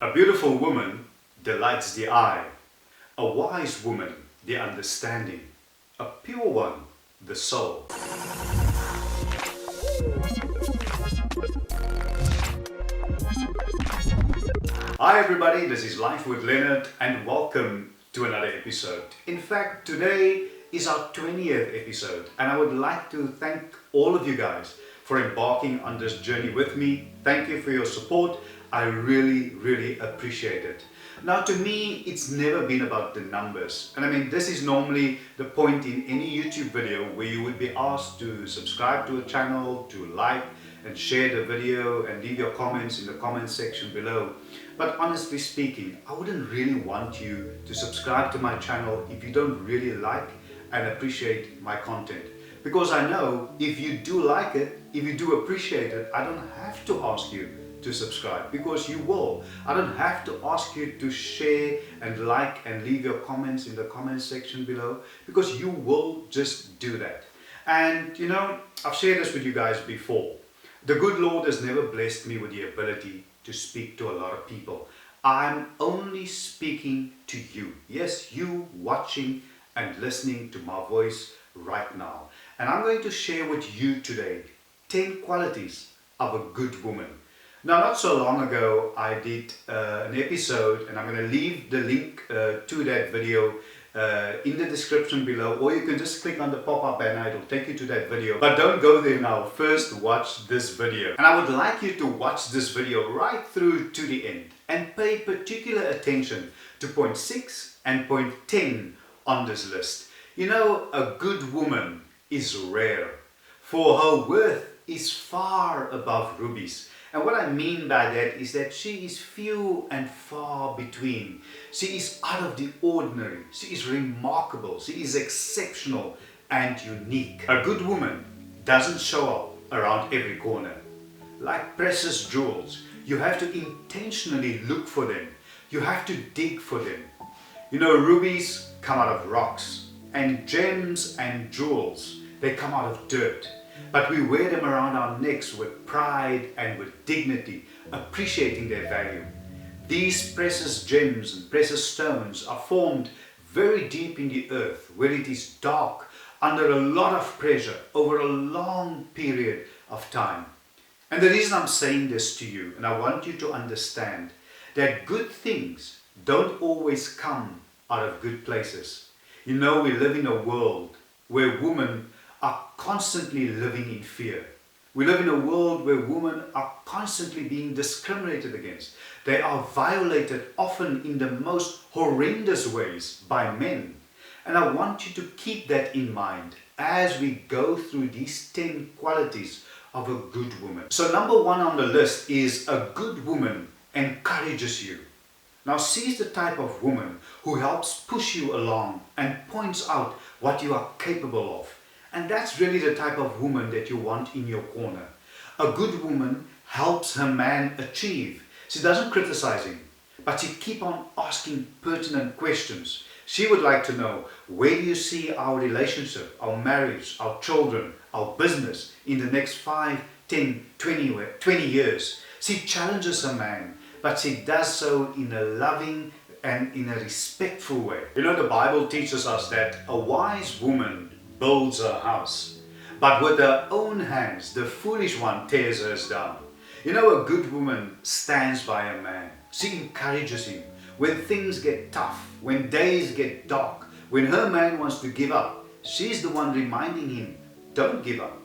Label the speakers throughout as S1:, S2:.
S1: A beautiful woman delights the eye, a wise woman the understanding, a pure one the soul. Hi everybody, this is Life with Leonard and welcome to another episode. In fact, today is our 20th episode and I would like to thank all of you guys for embarking on this journey with me. Thank you for your support. I really appreciate it. Now, to me, it's never been about the numbers. And I mean, this is normally the point in any YouTube video where you would be asked to subscribe to a channel, to like and share the video and leave your comments in the comment section below. But honestly speaking, I wouldn't really want you to subscribe to my channel if you don't really like and appreciate my content. Because I know if you do like it, if you do appreciate it, I don't have to ask you to subscribe because you will. I don't have to ask you to share and like and leave your comments in the comment section below because you will just do that. And you know, I've shared this with you guys before. The good Lord has never blessed me with the ability to speak to a lot of people. I'm only speaking to you. Yes, you watching and listening to my voice right now. And I'm going to share with you today 10 qualities of a good woman. Now, not so long ago, I did an episode, and I'm going to leave the link to that video in the description below, or you can just click on the pop-up banner, it'll take you to that video. But don't go there now, first watch this video. And I would like you to watch this video right through to the end and pay particular attention to point 6 and point 10 on this list. You know, a good woman is rare, for her worth is far above rubies. And what I mean by that is that she is few and far between. She is out of the ordinary. She is remarkable. She is exceptional and unique. A good woman doesn't show up around every corner. Like precious jewels, you have to intentionally look for them. You have to dig for them. You know, rubies come out of rocks, and gems and jewels, they come out of dirt. But we wear them around our necks with pride and with dignity, appreciating their value. These precious gems and precious stones are formed very deep in the earth, where it is dark, under a lot of pressure, over a long period of time. And the reason I'm saying this to you, and I want you to understand, that good things don't always come out of good places. You know, we live in a world where women are constantly living in fear. We live in a world where women are constantly being discriminated against. They are violated often in the most horrendous ways by men. And I want you to keep that in mind as we go through these 10 qualities of a good woman. So number 1 on the list is a good woman encourages you. Now, she's the type of woman who helps push you along and points out what you are capable of. And that's really the type of woman that you want in your corner. A good woman helps her man achieve. She doesn't criticize him, but she keeps on asking pertinent questions. She would like to know, where do you see our relationship, our marriage, our children, our business in the next 5, 10, 20 years? She challenges her man, but she does so in a loving and in a respectful way. You know, the Bible teaches us that a wise woman builds her house, but with her own hands the foolish one tears hers down. You know, a good woman stands by a man. She encourages him when things get tough, when days get dark, when her man wants to give up. She's the one reminding him, don't give up.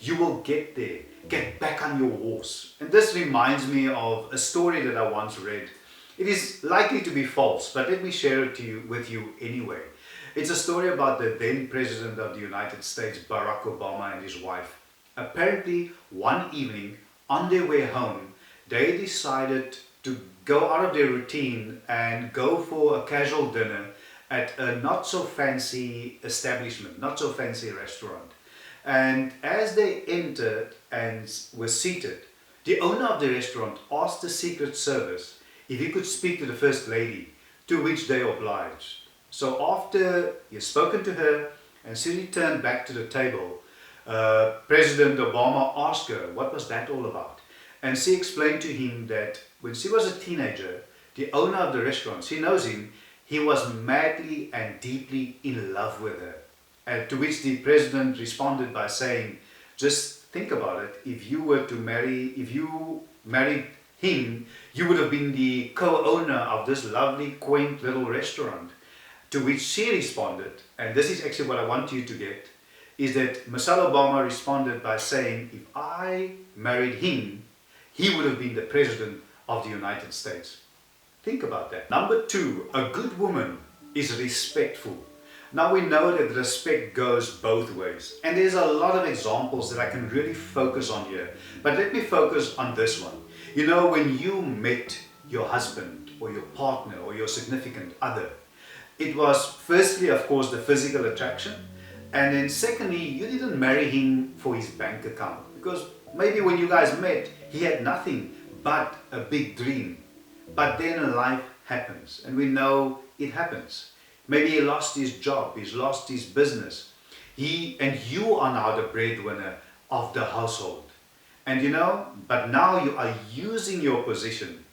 S1: You will get there. Get back on your horse. And this reminds me of a story that I once read. It is likely to be false, but let me share it with you anyway. It's a story about the then President of the United States, Barack Obama, and his wife. Apparently, one evening, on their way home, they decided to go out of their routine and go for a casual dinner at a not so fancy establishment, not so fancy restaurant. And as they entered and were seated, the owner of the restaurant asked the Secret Service if he could speak to the First Lady, to which they obliged. So after he had spoken to her and she returned back to the table, President Obama asked her what was that all about. And she explained to him that when she was a teenager, the owner of the restaurant, she knows him, he was madly and deeply in love with her. And to which the president responded by saying, just think about it, if you married him, you would have been the co-owner of this lovely, quaint little restaurant. To which she responded, and this is actually what I want you to get, is that Michelle Obama responded by saying, if I married him, he would have been the president of the United States. Think about that. Number 2, a good woman is respectful. Now we know that respect goes both ways, and there's a lot of examples that I can really focus on here, but let me focus on this one. You know, when you met your husband or your partner or your significant other, it was firstly, of course, the physical attraction, and then secondly, you didn't marry him for his bank account, because maybe when you guys met, he had nothing but a big dream. But then life happens, and we know it happens. Maybe he lost his job, he's lost his business. And you are now the breadwinner of the household. And you know, but now you are using your position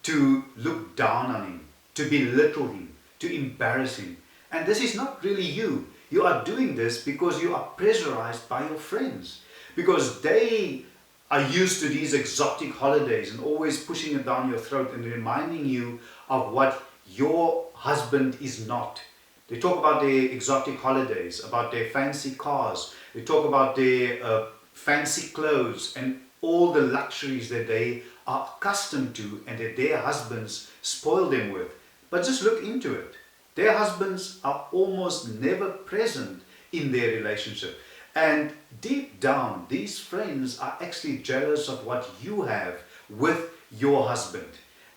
S1: to look down on him, to belittle him, to embarrass him. And this is not really you. You are doing this because you are pressurized by your friends, because they are used to these exotic holidays and always pushing it down your throat and reminding you of what your husband is not. They talk about their exotic holidays, about their fancy cars, they talk about their fancy clothes and all the luxuries that they are accustomed to and that their husbands spoil them with. But just look into it. Their husbands are almost never present in their relationship. And deep down, these friends are actually jealous of what you have with your husband.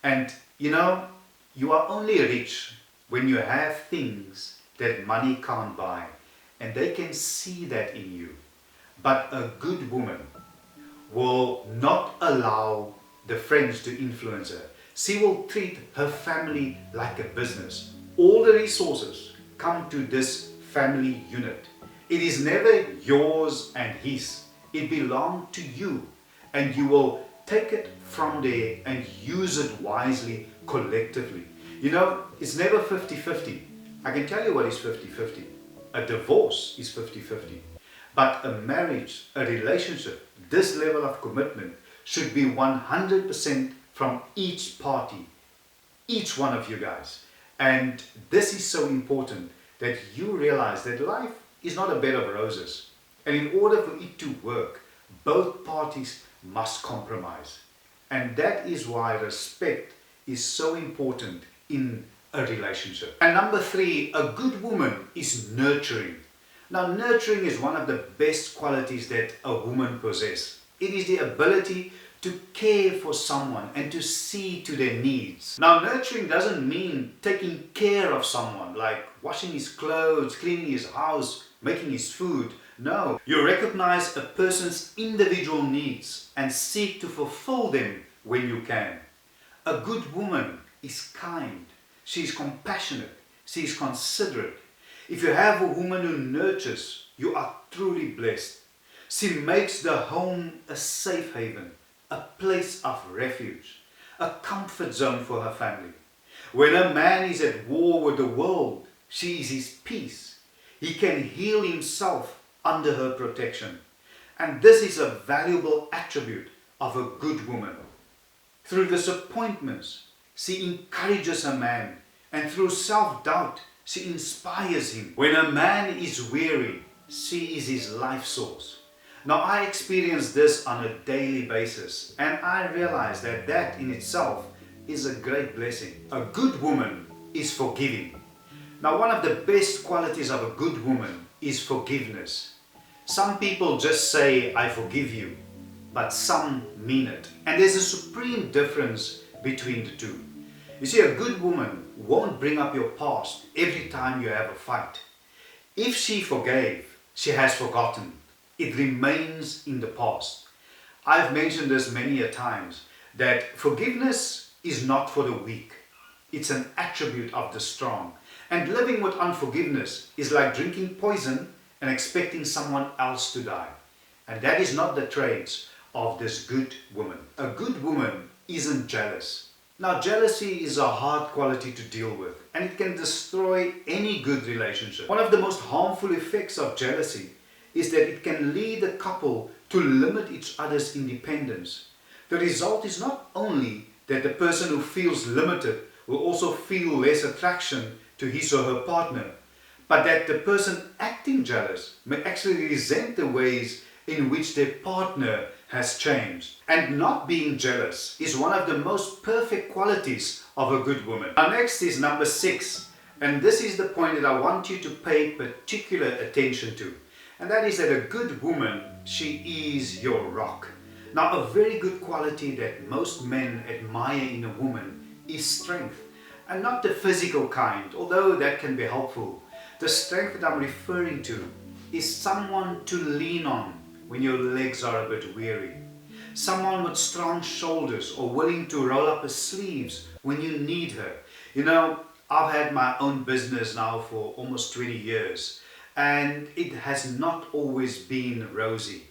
S1: And you know, you are only rich when you have things that money can't buy. And they can see that in you. But a good woman will not allow the friends to influence her. She will treat her family like a business. All the resources come to this family unit. It is never yours and his. It belongs to you, and you will take it from there and use it wisely collectively. You know, it's never 50-50. I can tell you what is 50-50. A divorce is 50-50. But a marriage, a relationship, this level of commitment should be 100% from each party, each one of you guys. And this is so important, that you realize that life is not a bed of roses. And in order for it to work, both parties must compromise. And that is why respect is so important in a relationship. And number 3, a good woman is nurturing. Now, nurturing is one of the best qualities that a woman possesses. It is the ability to care for someone and to see to their needs. Now, nurturing doesn't mean taking care of someone, like washing his clothes, cleaning his house, making his food. No, you recognize a person's individual needs and seek to fulfill them when you can. A good woman is kind, she is compassionate, she is considerate. If you have a woman who nurtures, you are truly blessed. She makes the home a safe haven, a place of refuge, a comfort zone for her family. When a man is at war with the world, she is his peace. He can heal himself under her protection. And this is a valuable attribute of a good woman. Through disappointments, she encourages a man, and through self-doubt, she inspires him. When a man is weary, she is his life source. Now, I experience this on a daily basis, and I realize that that in itself is a great blessing. A good woman is forgiving. Now, one of the best qualities of a good woman is forgiveness. Some people just say, I forgive you, but some mean it. And there's a supreme difference between the two. You see, a good woman won't bring up your past every time you have a fight. If she forgave, she has forgotten. It remains in the past. I've mentioned this many a times, that forgiveness is not for the weak. It's an attribute of the strong. And living with unforgiveness is like drinking poison and expecting someone else to die. And that is not the traits of this good woman. A good woman isn't jealous. Now, jealousy is a hard quality to deal with, and it can destroy any good relationship. One of the most harmful effects of jealousy is that it can lead a couple to limit each other's independence. The result is not only that the person who feels limited will also feel less attraction to his or her partner, but that the person acting jealous may actually resent the ways in which their partner has changed. And not being jealous is one of the most perfect qualities of a good woman. Our next is number 6, and this is the point that I want you to pay particular attention to. And that is that a good woman, she is your rock. Now, a very good quality that most men admire in a woman is strength. And not the physical kind, although that can be helpful. The strength that I'm referring to is someone to lean on when your legs are a bit weary. Someone with strong shoulders or willing to roll up her sleeves when you need her. You know, I've had my own business now for almost 20 years, and it has not always been rosy.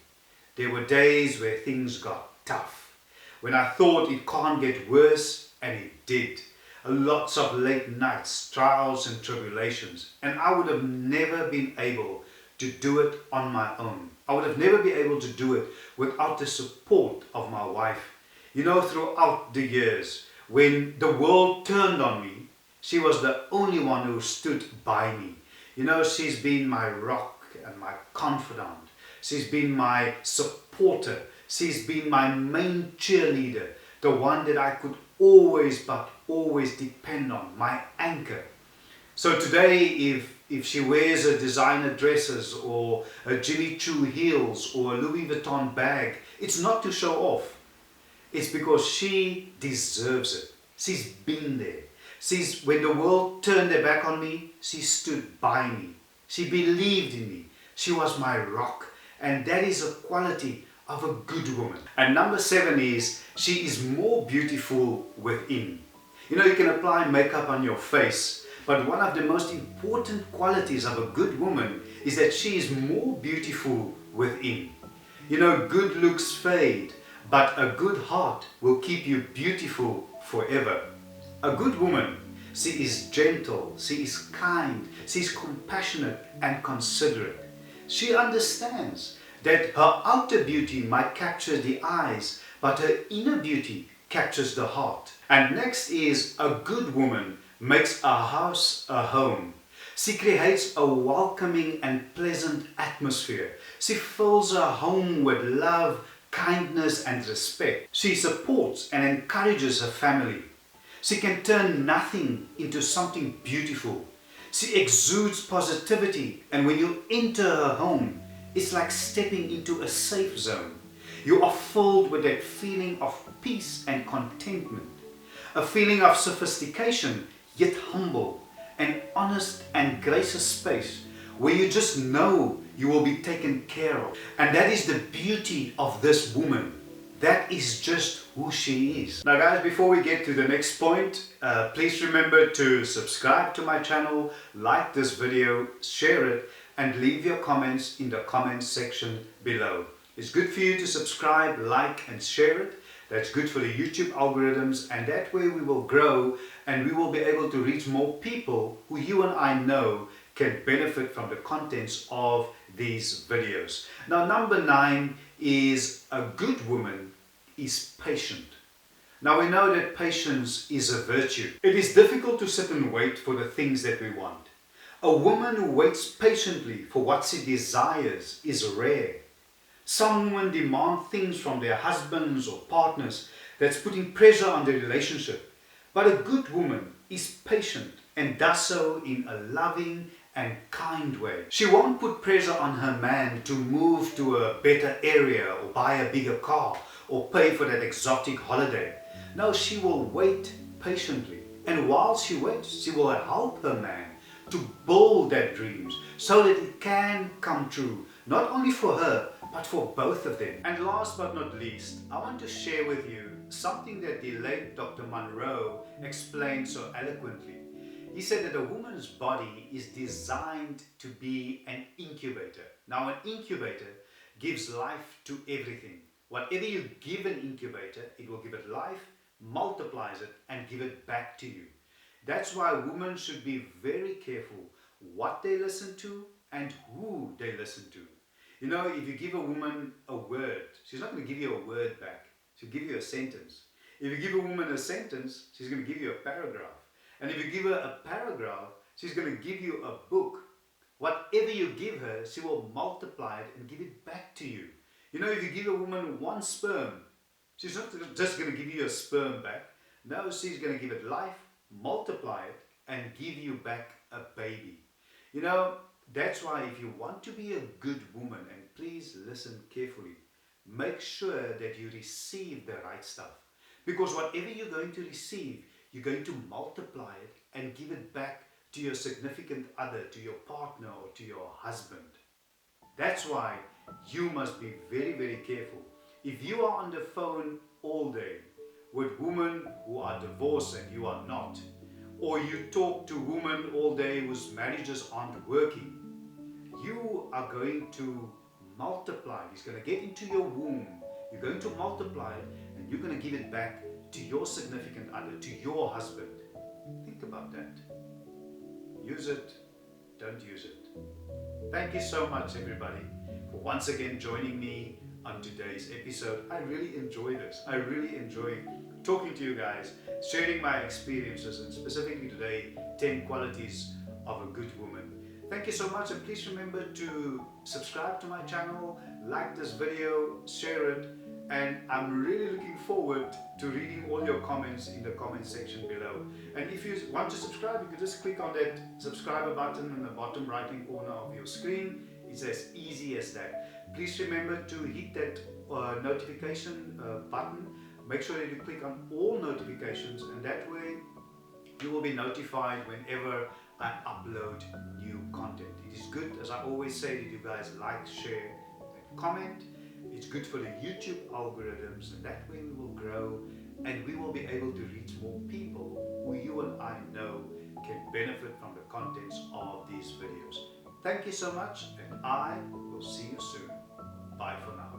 S1: There were days where things got tough, when I thought it can't get worse, and it did. Lots of late nights, trials and tribulations, and I would have never been able to do it on my own. I would have never been able to do it without the support of my wife. You know, throughout the years, when the world turned on me, she was the only one who stood by me. You know, she's been my rock and my confidant. She's been my supporter. She's been my main cheerleader, the one that I could always but always depend on, my anchor. So today, if she wears a designer dresses or a Jimmy Choo heels or a Louis Vuitton bag, it's not to show off. It's because she deserves it. She's been there. When the world turned their back on me, she stood by me. She believed in me. She was my rock. And that is a quality of a good woman. And number 7 is, she is more beautiful within. You know, you can apply makeup on your face, but one of the most important qualities of a good woman is that she is more beautiful within. You know, good looks fade, but a good heart will keep you beautiful forever. A good woman, she is gentle, she is kind, she is compassionate and considerate. She understands that her outer beauty might capture the eyes, but her inner beauty captures the heart. And next is, a good woman makes a house a home. She creates a welcoming and pleasant atmosphere. She fills her home with love, kindness and respect. She supports and encourages her family. She can turn nothing into something beautiful. She exudes positivity, and when you enter her home, it's like stepping into a safe zone. You are filled with that feeling of peace and contentment. A feeling of sophistication, yet humble, an honest and gracious space where you just know you will be taken care of. And that is the beauty of this woman. That is just who she is. Now guys, before we get to the next point, please remember to subscribe to my channel, like this video, share it, and leave your comments in the comments section below. It's good for you to subscribe, like and share it. That's good for the YouTube algorithms, and that way we will grow and we will be able to reach more people who you and I know can benefit from the contents of these videos. Now number 9 is, a good woman is patient. Now we know that patience is a virtue. It is difficult to sit and wait for the things that we want. A woman who waits patiently for what she desires is rare. Some women demand things from their husbands or partners that's putting pressure on the relationship. But a good woman is patient and does so in a loving and kind way. She won't put pressure on her man to move to a better area or buy a bigger car or pay for that exotic holiday. No, she will wait patiently. And while she waits, she will help her man to build their dreams so that it can come true, not only for her, but for both of them. And last but not least, I want to share with you something that the late Dr. Monroe explained so eloquently. He said that a woman's body is designed to be an incubator. Now an incubator gives life to everything. Whatever you give an incubator, it will give it life, multiplies it and give it back to you. That's why women should be very careful what they listen to and who they listen to. You know, if you give a woman a word, she's not going to give you a word back. She'll give you a sentence. If you give a woman a sentence, she's going to give you a paragraph. And if you give her a paragraph, she's going to give you a book. Whatever you give her, she will multiply it and give it back to you. You know, if you give a woman one sperm, she's not just going to give you a sperm back. No, she's going to give it life, multiply it, and give you back a baby. You know, that's why if you want to be a good woman, and please listen carefully, make sure that you receive the right stuff. Because whatever you're going to receive, you're going to multiply it and give it back to your significant other, to your partner or to your husband. That's why you must be very, very careful. If you are on the phone all day with women who are divorced and you are not, or you talk to women all day whose marriages aren't working, you are going to multiply. It's going to get into your womb. You're going to multiply it and you're going to give it back to your significant other, to your husband. Think about that. Use it, don't use it. Thank you so much, everybody, for once again joining me on today's episode. I really enjoy this. I really enjoy talking to you guys, sharing my experiences, and specifically today, 10 qualities of a good woman. Thank you so much, and please remember to subscribe to my channel, like this video, share it, and I'm really looking forward to reading all your comments in the comment section below. And if you want to subscribe, you can just click on that subscribe button in the bottom right hand corner of your screen. It's as easy as that. Please remember to hit that notification button. Make sure that you click on all notifications, and that way you will be notified whenever I upload new content. It is good, as I always say, that you guys like, share, and comment. It's good for the YouTube algorithms, and that way we will grow and we will be able to reach more people who you and I know can benefit from the contents of these videos. Thank you so much, and I will see you soon. Bye for now.